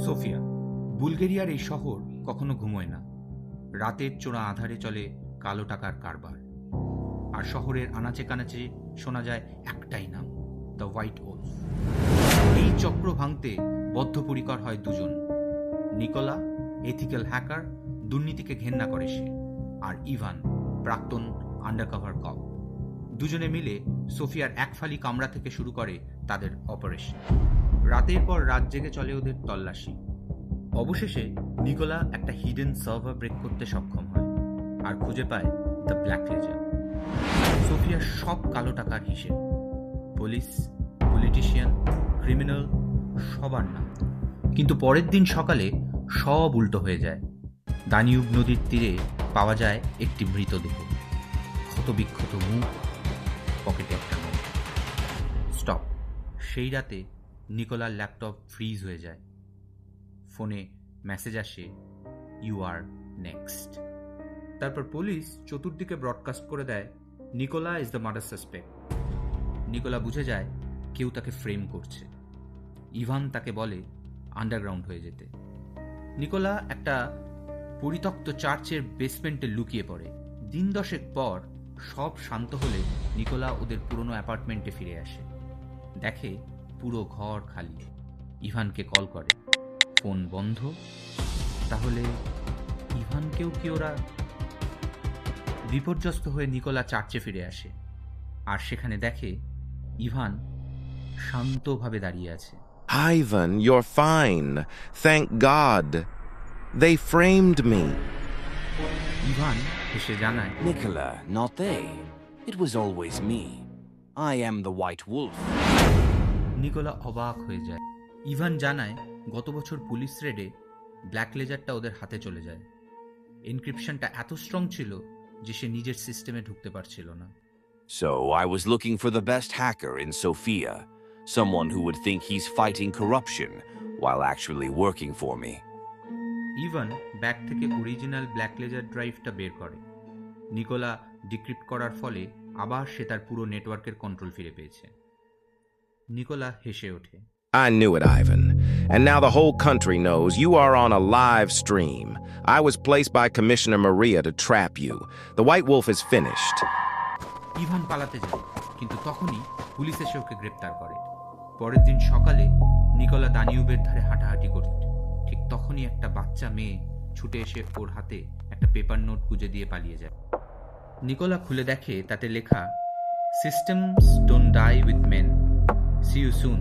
Sophia, বুলগেরিয়ার এই শহর কখনো ঘুমোয় না। রাতের চোরা আঁধারে চলে কালো টাকার কারবার, আর শহরের আনাচে কানাচে শোনা যায় একটাই নাম, দ্য হোয়াইট ওলফ। এই চক্র ভাঙতে বদ্ধপরিকর হয় দুজন, নিকোলা, এথিক্যাল হ্যাকার, দুর্নীতিকে ঘেন্না করে সে, আর ইভান, প্রাক্তন আন্ডারকভার কপ। দুজনে মিলে সোফিয়ার এক ফালি কামরা থেকে শুরু করে তাদের অপারেশন। রাতের পর রাত জেগে চলে ওদের তল্লাশি। অবশেষে নিকোলা একটা হিডেন সার্ভার ব্রেক করতে সক্ষম হয় আর খুঁজে পায় দ্য ব্ল্যাক লেজার, সোফিয়ার সব কালো টাকার হিসেব। পুলিশ, পলিটিশিয়ান, ক্রিমিনাল, সবার নাম। কিন্তু পরের দিন সকালে সব উল্টো হয়ে যায়। দানিউব নদীর তীরে পাওয়া যায় একটি মৃতদেহ, ক্ষতবিক্ষত মুখ, পকেটে একটা নোট। স্টপ। সেই রাতে নিকোলার ল্যাপটপ ফ্রিজ হয়ে যায়। ফোনে মেসেজ আসে, ইউ আর নেক্সট। তারপর পুলিশ চতুর্দিকে ব্রডকাস্ট করে দেয়, Nicola is the murder suspect. Nicola বুঝে যায় কেউ তাকে ফ্রেম করছে। ইভান তাকে বলে আন্ডারগ্রাউন্ড হয়ে যেতে। নিকোলা একটা পরিত্যক্ত চার্চের বেসমেন্টে লুকিয়ে পড়ে। দিন 10 পর সব শান্ত হলে নিকোলা ওদের পুরনো অ্যাপার্টমেন্টে ফিরে আসে। দেখে পুরো ঘর খালি। ইভানকে কল করে, ফোন বন্ধ। তাহলে ইভানকেও কি ওরা? বিপর্যস্ত হয়ে নিকোলা চার্চে ফিরে আসে, আর সেখানে দেখে ইভান শান্তভাবে দাঁড়িয়ে আছে। Ivan, you're fine. Thank God. They framed me. Ivan হেসে জানায়, Nicola, not they. It was always me. I am the White Wolf. Nicola অবাক হয়ে যায়। ইভান জানায় গত বছর পুলিশ রেডে ব্ল্যাক লেজারটা ওদের হাতে চলে যায়। এনক্রিপশনটা এত স্ট্রং ছিল যে সে নিজের সিস্টেমে ঢুকতে পারছিল না। So I was looking for the best hacker in Sofia, someone who would think he's fighting corruption while actually working for me. Ivan bag থেকে অরিজিনাল ব্ল্যাক লেজার ড্রাইভটা বের করে। নিকোলা ডিক্রিপ্ট করার ফলে আবার সে তার পুরো নেটওয়ার্কের কন্ট্রোল ফিরে পেয়েছে। নিকোলা হেসে ওঠে, I knew it, Ivan. And now the whole country knows you are on a live stream. I was placed by Commissioner Maria to trap you. The White Wolf is finished. Ivan পালাতে যায়, কিন্তু তখনই police এসে ওকে গ্রেপ্তার করে। পরের দিন সকালে নিকোলা দানিউবের ধারে হাঁটাহাঁটি করত। ঠিক তখনই একটা বাচ্চা মেয়ে ছুটে এসে ওর হাতে একটা পেপার নোট গুজে দিয়ে পালিয়ে যায়। নিকোলা খুলে দেখে তাতে লেখা, systems don't die with men, see you soon.